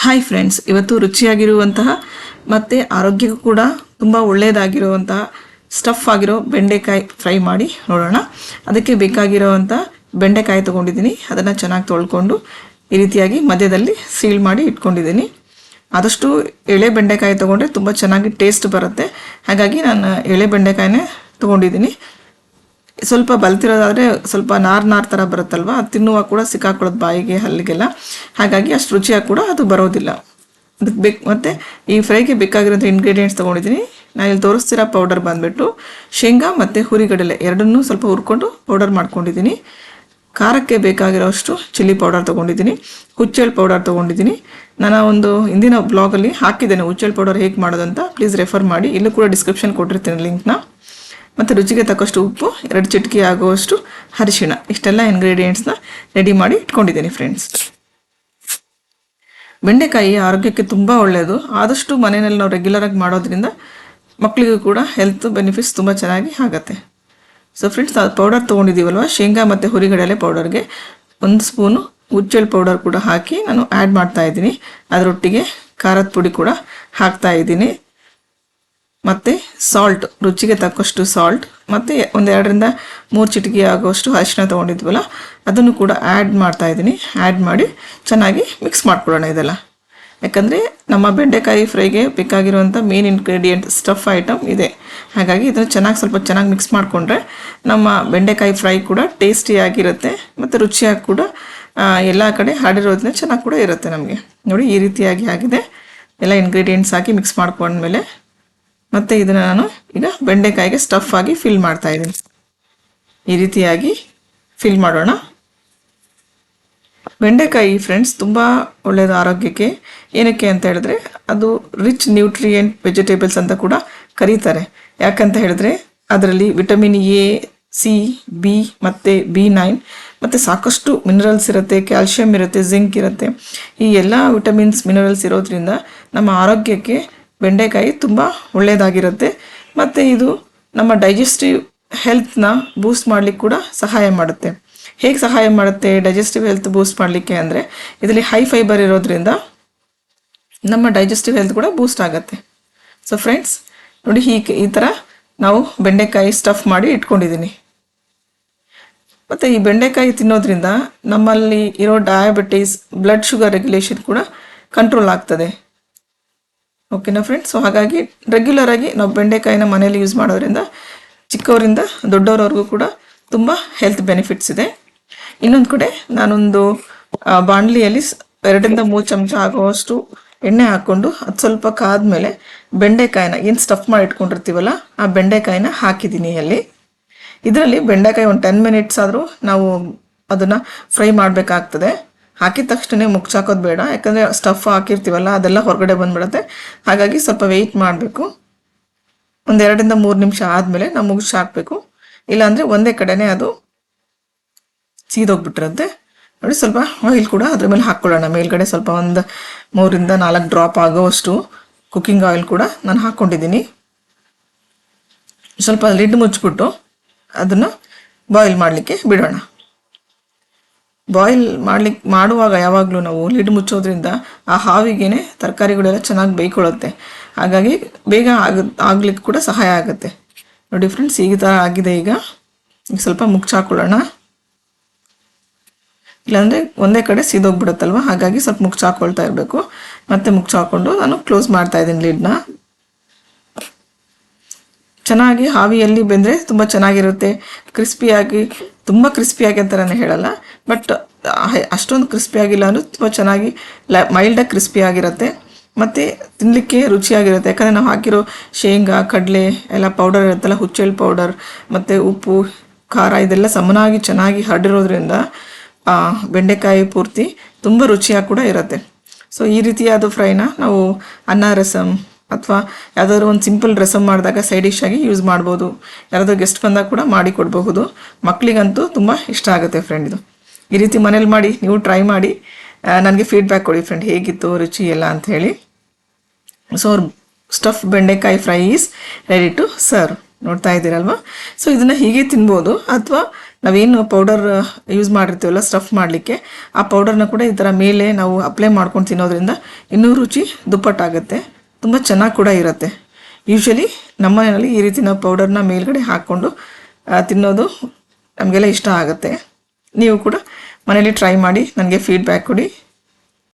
Hi friends, ಇವತ್ತು ರುಚಿಯಾಗಿರುವಂತಹ ಮತ್ತು ಆರೋಗ್ಯಕ್ಕೂ ಕೂಡ ತುಂಬ ಒಳ್ಳೆಯದಾಗಿರುವಂತಹ ಸ್ಟಫ್ ಆಗಿರೋ ಬೆಂಡೆಕಾಯಿ ಫ್ರೈ ಮಾಡಿ ನೋಡೋಣ. ಅದಕ್ಕೆ ಬೇಕಾಗಿರೋವಂಥ ಬೆಂಡೆಕಾಯಿ ತೊಗೊಂಡಿದ್ದೀನಿ. ಅದನ್ನು ಚೆನ್ನಾಗಿ ತೊಳ್ಕೊಂಡು ಈ ರೀತಿಯಾಗಿ ಮಧ್ಯದಲ್ಲಿ ಸೀಲ್ ಮಾಡಿ ಇಟ್ಕೊಂಡಿದ್ದೀನಿ. ಆದಷ್ಟು ಎಳೆ ಬೆಂಡೆಕಾಯಿ ತೊಗೊಂಡ್ರೆ ತುಂಬ ಚೆನ್ನಾಗಿ ಟೇಸ್ಟ್ ಬರುತ್ತೆ. ಹಾಗಾಗಿ ನಾನು ಎಳೆ ಬೆಂಡೆಕಾಯಿನೇ ತೊಗೊಂಡಿದ್ದೀನಿ. ಸ್ವಲ್ಪ ಬಲ್ತಿರೋದಾದರೆ ಸ್ವಲ್ಪ ನಾರು ಥರ ಬರುತ್ತಲ್ವ, ಅದು ತಿನ್ನುವಾಗ ಕೂಡ ಸಿಕ್ಕಾಕೊಳ್ಳೋದು ಬಾಯಿಗೆ ಹಲ್ಲಿಗೆಲ್ಲ. ಹಾಗಾಗಿ ಅಷ್ಟು ರುಚಿಯಾಗಿ ಕೂಡ ಅದು ಬರೋದಿಲ್ಲ. ಅದಕ್ಕೆ ಮತ್ತು ಈ ಫ್ರೈಗೆ ಬೇಕಾಗಿರೋಂಥ ಇಂಗ್ರೀಡಿಯೆಂಟ್ಸ್ ತೊಗೊಂಡಿದ್ದೀನಿ. ನಾನು ಇಲ್ಲಿ ತೋರಿಸ್ತಿರೋ ಪೌಡರ್ ಬಂದುಬಿಟ್ಟು ಶೇಂಗಾ ಮತ್ತು ಹುರಿಗಡಲೆ ಎರಡನ್ನೂ ಸ್ವಲ್ಪ ಹುರ್ಕೊಂಡು ಪೌಡರ್ ಮಾಡ್ಕೊಂಡಿದ್ದೀನಿ. ಖಾರಕ್ಕೆ ಬೇಕಾಗಿರೋಷ್ಟು ಚಿಲ್ಲಿ ಪೌಡರ್ ತೊಗೊಂಡಿದ್ದೀನಿ. ಹುಚ್ಚೆಳ್ಳು ಪೌಡರ್ ತೊಗೊಂಡಿದ್ದೀನಿ. ನಾನು ಒಂದು ಹಿಂದಿನ ಬ್ಲಾಗಲ್ಲಿ ಹಾಕಿದ್ದೇನೆ ಹುಚ್ಚೆಳ್ಳು ಪೌಡರ್ ಹೇಗೆ ಮಾಡೋದಂತ, ಪ್ಲೀಸ್ ರೆಫರ್ ಮಾಡಿ. ಇಲ್ಲೂ ಕೂಡ ಡಿಸ್ಕ್ರಿಪ್ಷನ್ ಕೊಟ್ಟಿರ್ತೀನಿ ಲಿಂಕ್ನ. ಮತ್ತು ರುಚಿಗೆ ತಕ್ಕಷ್ಟು ಉಪ್ಪು, 2 ಚಿಟಿಕೆ ಆಗುವಷ್ಟು ಅರಿಶಿಣ, ಇಷ್ಟೆಲ್ಲ ಇಂಗ್ರೀಡಿಯೆಂಟ್ಸ್ನ ರೆಡಿ ಮಾಡಿ ಇಟ್ಕೊಂಡಿದ್ದೀನಿ ಫ್ರೆಂಡ್ಸ್. ಬೆಂಡೆಕಾಯಿ ಆರೋಗ್ಯಕ್ಕೆ ತುಂಬ ಒಳ್ಳೆಯದು. ಆದಷ್ಟು ಮನೆಯಲ್ಲಿ ನಾವು ರೆಗ್ಯುಲರಾಗಿ ಮಾಡೋದ್ರಿಂದ ಮಕ್ಕಳಿಗೂ ಕೂಡ ಹೆಲ್ತ್ ಬೆನಿಫಿಟ್ಸ್ ತುಂಬ ಚೆನ್ನಾಗಿ ಆಗುತ್ತೆ. ಸೊ ಫ್ರೆಂಡ್ಸ್, ಅದು ಪೌಡರ್ ತೊಗೊಂಡಿದ್ದೀವಲ್ವ, ಶೇಂಗಾ ಮತ್ತು ಹುರಿಗಡಲೆ ಪೌಡರ್ಗೆ 1 ಸ್ಪೂನು ಹುಚ್ಚೆಳ್ಳು ಪೌಡರ್ ಕೂಡ ಹಾಕಿ ನಾನು ಆ್ಯಡ್ ಮಾಡ್ತಾಯಿದ್ದೀನಿ. ಅದರೊಟ್ಟಿಗೆ ಖಾರದ ಪುಡಿ ಕೂಡ ಹಾಕ್ತಾಯಿದ್ದೀನಿ. ಮತ್ತು ಸಾಲ್ಟ್, ರುಚಿಗೆ ತಕ್ಕಷ್ಟು ಸಾಲ್ಟ್, ಮತ್ತು 1-2ರಿಂದ 3 ಚಿಟಿಕೆ ಆಗುವಷ್ಟು ಅರಿಶಿನ ತೊಗೊಂಡಿದ್ವಲ್ಲ ಅದನ್ನು ಕೂಡ ಆ್ಯಡ್ ಮಾಡ್ತಾಯಿದ್ದೀನಿ. ಆ್ಯಡ್ ಮಾಡಿ ಚೆನ್ನಾಗಿ ಮಿಕ್ಸ್ ಮಾಡ್ಕೊಳ್ಳೋಣ ಇದೆಲ್ಲ. ಯಾಕಂದರೆ ನಮ್ಮ ಬೆಂಡೆಕಾಯಿ ಫ್ರೈಗೆ ಬೇಕಾಗಿರುವಂಥ ಮೇನ್ ಇಂಗ್ರೀಡಿಯೆಂಟ್ ಸ್ಟಫ್ ಐಟಮ್ ಇದೆ. ಹಾಗಾಗಿ ಇದನ್ನು ಸ್ವಲ್ಪ ಚೆನ್ನಾಗಿ ಮಿಕ್ಸ್ ಮಾಡಿಕೊಂಡ್ರೆ ನಮ್ಮ ಬೆಂಡೆಕಾಯಿ ಫ್ರೈ ಕೂಡ ಟೇಸ್ಟಿಯಾಗಿರುತ್ತೆ ಮತ್ತು ರುಚಿಯಾಗಿ ಕೂಡ ಎಲ್ಲ ಕಡೆ ಹರಡಿರೋದನ್ನ ಚೆನ್ನಾಗಿ ಕೂಡ ಇರುತ್ತೆ ನಮಗೆ. ನೋಡಿ, ಈ ರೀತಿಯಾಗಿ ಆಗಿದೆ. ಎಲ್ಲ ಇಂಗ್ರೀಡಿಯೆಂಟ್ಸ್ ಹಾಕಿ ಮಿಕ್ಸ್ ಮಾಡ್ಕೊಂಡ್ಮೇಲೆ ಮತ್ತು ಇದನ್ನು ನಾನು ಈಗ ಬೆಂಡೆಕಾಯಿಗೆ ಸ್ಟಫ್ ಆಗಿ ಫಿಲ್ ಮಾಡ್ತಾಯಿದ್ದೀನಿ. ಈ ರೀತಿಯಾಗಿ ಫಿಲ್ ಮಾಡೋಣ. ಬೆಂಡೆಕಾಯಿ ಫ್ರೆಂಡ್ಸ್ ತುಂಬ ಒಳ್ಳೆಯದು ಆರೋಗ್ಯಕ್ಕೆ. ಏನಕ್ಕೆ ಅಂತ ಹೇಳಿದ್ರೆ ಅದು ರಿಚ್ ನ್ಯೂಟ್ರಿಯೆಂಟ್ ವೆಜಿಟೇಬಲ್ಸ್ ಅಂತ ಕೂಡ ಕರೀತಾರೆ. ಯಾಕಂತ ಹೇಳಿದ್ರೆ ಅದರಲ್ಲಿ ವಿಟಮಿನ್ ಎ, ಸಿ, ಬಿ ಮತ್ತು B9 ಮತ್ತು ಸಾಕಷ್ಟು ಮಿನರಲ್ಸ್ ಇರುತ್ತೆ, ಕ್ಯಾಲ್ಶಿಯಂ ಇರುತ್ತೆ, ಜಿಂಕ್ ಇರುತ್ತೆ. ಈ ಎಲ್ಲ ವಿಟಮಿನ್ಸ್ ಮಿನರಲ್ಸ್ ಇರೋದ್ರಿಂದ ನಮ್ಮ ಆರೋಗ್ಯಕ್ಕೆ ಬೆಂಡೆಕಾಯಿ ತುಂಬ ಒಳ್ಳೆಯದಾಗಿರುತ್ತೆ. ಮತ್ತು ಇದು ನಮ್ಮ ಡೈಜೆಸ್ಟಿವ್ ಹೆಲ್ತ್ನ ಬೂಸ್ಟ್ ಮಾಡಲಿಕ್ಕೆ ಕೂಡ ಸಹಾಯ ಮಾಡುತ್ತೆ. ಹೇಗೆ ಸಹಾಯ ಮಾಡುತ್ತೆ ಡೈಜೆಸ್ಟಿವ್ ಹೆಲ್ತ್ ಬೂಸ್ಟ್ ಮಾಡಲಿಕ್ಕೆ ಅಂದರೆ, ಇದರಲ್ಲಿ ಹೈ ಫೈಬರ್ ಇರೋದ್ರಿಂದ ನಮ್ಮ ಡೈಜೆಸ್ಟಿವ್ ಹೆಲ್ತ್ ಕೂಡ ಬೂಸ್ಟ್ ಆಗುತ್ತೆ. ಸೊ ಫ್ರೆಂಡ್ಸ್ ನೋಡಿ, ಈ ಥರ ನಾವು ಬೆಂಡೆಕಾಯಿ ಸ್ಟಫ್ ಮಾಡಿ ಇಟ್ಕೊಂಡಿದ್ದೀನಿ. ಮತ್ತು ಈ ಬೆಂಡೆಕಾಯಿ ತಿನ್ನೋದ್ರಿಂದ ನಮ್ಮಲ್ಲಿ ಇರೋ ಡಯಾಬಿಟೀಸ್, ಬ್ಲಡ್ ಶುಗರ್ ರೆಗ್ಯುಲೇಷನ್ ಕೂಡ ಕಂಟ್ರೋಲ್ ಆಗ್ತದೆ. ಓಕೆನಾ ಫ್ರೆಂಡ್ಸ್? ಸೊ ಹಾಗಾಗಿ ರೆಗ್ಯುಲರಾಗಿ ನಾವು ಬೆಂಡೆಕಾಯಿನ ಮನೇಲಿ ಯೂಸ್ ಮಾಡೋದ್ರಿಂದ ಚಿಕ್ಕವರಿಂದ ದೊಡ್ಡವರವರೆಗೂ ಕೂಡ ತುಂಬ ಹೆಲ್ತ್ ಬೆನಿಫಿಟ್ಸ್ ಇದೆ. ಇನ್ನೊಂದು ಕಡೆ ನಾನೊಂದು ಬಾಣಲಿಯಲ್ಲಿ 2ರಿಂದ 3 ಚಮಚ ಆಗುವಷ್ಟು ಎಣ್ಣೆ ಹಾಕ್ಕೊಂಡು ಅದು ಸ್ವಲ್ಪ ಕಾದ್ಮೇಲೆ ಬೆಂಡೆಕಾಯಿನ ಏನು ಸ್ಟಫ್ ಮಾಡಿ ಇಟ್ಕೊಂಡಿರ್ತೀವಲ್ಲ ಆ ಬೆಂಡೆಕಾಯಿನ ಹಾಕಿದ್ದೀನಿ ಅಲ್ಲಿ. ಇದರಲ್ಲಿ ಬೆಂಡೆಕಾಯಿ ಒಂದು 10 ಮಿನಿಟ್ಸ್ ಆದರೂ ನಾವು ಅದನ್ನು ಫ್ರೈ ಮಾಡಬೇಕಾಗ್ತದೆ. ಹಾಕಿದ ತಕ್ಷಣ ಮುಚ್ಚಾಕೋದು ಬೇಡ, ಯಾಕಂದರೆ ಸ್ಟಫ್ ಹಾಕಿರ್ತೀವಲ್ಲ ಅದೆಲ್ಲ ಹೊರಗಡೆ ಬಂದುಬಿಡುತ್ತೆ. ಹಾಗಾಗಿ ಸ್ವಲ್ಪ ವೆಯ್ಟ್ ಮಾಡಬೇಕು. 1-2ರಿಂದ 3 ನಿಮಿಷ ಆದಮೇಲೆ ನಾವು ಮುಗಿಸಿ ಹಾಕಬೇಕು. ಇಲ್ಲಾಂದರೆ ಒಂದೇ ಕಡೆನೇ ಅದು ಸೀದೋಗ್ಬಿಟ್ಟಿರುತ್ತೆ. ನೋಡಿ, ಸ್ವಲ್ಪ ಆಯಿಲ್ ಕೂಡ ಅದ್ರ ಮೇಲೆ ಹಾಕ್ಕೊಳ್ಳೋಣ. ಮೇಲ್ಗಡೆ ಸ್ವಲ್ಪ 3ರಿಂದ 4 ಡ್ರಾಪ್ ಆಗೋವಷ್ಟು ಕುಕ್ಕಿಂಗ್ ಆಯಿಲ್ ಕೂಡ ನಾನು ಹಾಕ್ಕೊಂಡಿದ್ದೀನಿ. ಸ್ವಲ್ಪ ಲಿಡ್ ಮುಚ್ಚಿಬಿಟ್ಟು ಅದನ್ನು ಬಾಯ್ಲ್ ಮಾಡಲಿಕ್ಕೆ ಬಿಡೋಣ. ಬಾಯ್ಲ್ ಮಾಡುವಾಗ ಯಾವಾಗಲೂ ನಾವು ಲಿಡ್ ಮುಚ್ಚೋದ್ರಿಂದ ಆ ಹಾವಿಗೇನೆ ತರಕಾರಿಗಳೆಲ್ಲ ಚೆನ್ನಾಗಿ ಬೇಯ್ಕೊಳ್ಳುತ್ತೆ. ಹಾಗಾಗಿ ಬೇಗ ಆಗ್ಲಿಕ್ಕೆ ಕೂಡ ಸಹಾಯ ಆಗುತ್ತೆ. ನೋಡಿ ಫ್ರೆಂಡ್ಸ್, ಈ ಥರ ಆಗಿದೆ. ಈಗ ಸ್ವಲ್ಪ ಮುಚ್ಚಾಕೊಳ್ಳೋಣ, ಇಲ್ಲಾಂದರೆ ಒಂದೇ ಕಡೆ ಸೀದೋಗ್ಬಿಡುತ್ತಲ್ವ. ಹಾಗಾಗಿ ಸ್ವಲ್ಪ ಮುಚ್ಚಾಕೊಳ್ತಾ ಇರಬೇಕು. ಮತ್ತೆ ಮುಚ್ಚಾಕೊಂಡು ನಾನು ಕ್ಲೋಸ್ ಮಾಡ್ತಾಯಿದ್ದೀನಿ ಲಿಡ್ನ. ಚೆನ್ನಾಗಿ ಹಾವಿಯಲ್ಲಿ ಬೆಂದರೆ ತುಂಬ ಚೆನ್ನಾಗಿರುತ್ತೆ. ಕ್ರಿಸ್ಪಿಯಾಗಿ, ತುಂಬ ಕ್ರಿಸ್ಪಿಯಾಗಿ ಅಂತ ನಾನು ಹೇಳಲ್ಲ, ಬಟ್ ಅಷ್ಟೊಂದು ಕ್ರಿಸ್ಪಿಯಾಗಿಲ್ಲ ಅಂದರೆ ತುಂಬ ಚೆನ್ನಾಗಿ ಮೈಲ್ಡಾಗಿ ಕ್ರಿಸ್ಪಿಯಾಗಿರುತ್ತೆ ಮತ್ತು ತಿನ್ನಲಿಕ್ಕೆ ರುಚಿಯಾಗಿರುತ್ತೆ. ಯಾಕಂದರೆ ನಾವು ಹಾಕಿರೋ ಶೇಂಗಾ, ಕಡಲೆ ಎಲ್ಲ ಪೌಡರ್ ಇರುತ್ತಲ್ಲ, ಹುಚ್ಚೆಳ್ಳು ಪೌಡರ್ ಮತ್ತು ಉಪ್ಪು, ಖಾರ ಇದೆಲ್ಲ ಸಮನಾಗಿ ಚೆನ್ನಾಗಿ ಹರಡಿರೋದ್ರಿಂದ ಬೆಂಡೆಕಾಯಿ ಪೂರ್ತಿ ತುಂಬ ರುಚಿಯಾಗಿ ಕೂಡ ಇರುತ್ತೆ. ಸೊ ಈ ರೀತಿಯಾದ ಫ್ರೈನ ನಾವು ಅನ್ನ ರಸಮ್ ಅಥವಾ ಯಾವುದಾದ್ರು ಒಂದು ಸಿಂಪಲ್ ರಸಮ್ ಮಾಡಿದಾಗ ಸೈಡ್ ಡಿಶ್ ಆಗಿ ಯೂಸ್ ಮಾಡ್ಬೋದು. ಯಾರಾದರೂ ಗೆಸ್ಟ್ ಬಂದಾಗ ಕೂಡ ಮಾಡಿ ಕೊಡಬಹುದು. ಮಕ್ಕಳಿಗಂತೂ ತುಂಬ ಇಷ್ಟ ಆಗುತ್ತೆ ಫ್ರೆಂಡ್. ಇದು ಈ ರೀತಿ ಮನೇಲಿ ಮಾಡಿ ನೀವು ಟ್ರೈ ಮಾಡಿ ನನಗೆ ಫೀಡ್ಬ್ಯಾಕ್ ಕೊಡಿ ಫ್ರೆಂಡ್, ಹೇಗಿತ್ತು ರುಚಿ ಎಲ್ಲ ಅಂಥೇಳಿ. ಸೊ ಸ್ಟಫ್ ಬೆಂಡೆಕಾಯಿ fry is ready to serve. ನೋಡ್ತಾ ಇದ್ದೀರಲ್ವ? ಸೊ ಇದನ್ನು ಹೀಗೆ ತಿನ್ಬೋದು, ಅಥವಾ ನಾವೇನು ಪೌಡರ್ ಯೂಸ್ ಮಾಡಿರ್ತೀವಲ್ಲ ಸ್ಟಫ್ ಮಾಡಲಿಕ್ಕೆ, ಆ ಪೌಡರ್ನ ಕೂಡ ಈ ಥರ ಮೇಲೆ ನಾವು ಅಪ್ಲೈ ಮಾಡ್ಕೊಂಡು ತಿನ್ನೋದ್ರಿಂದ ಇನ್ನೂ ರುಚಿ ದುಪ್ಪಟ್ಟಾಗುತ್ತೆ, ತುಂಬ ಚೆನ್ನಾಗಿ ಕೂಡ ಇರುತ್ತೆ. ಯೂಶ್ವಲಿ ನಮ್ಮ ಮನೆಯಲ್ಲಿ ಈ ರೀತಿ ನಾವು ಪೌಡರ್ನ ಮೇಲ್ಗಡೆ ಹಾಕ್ಕೊಂಡು ತಿನ್ನೋದು ನಮಗೆಲ್ಲ ಇಷ್ಟ ಆಗುತ್ತೆ. ನೀವು ಕೂಡ ಮನೇಲಿ ಟ್ರೈ ಮಾಡಿ ನನಗೆ ಫೀಡ್ಬ್ಯಾಕ್ ಕೊಡಿ.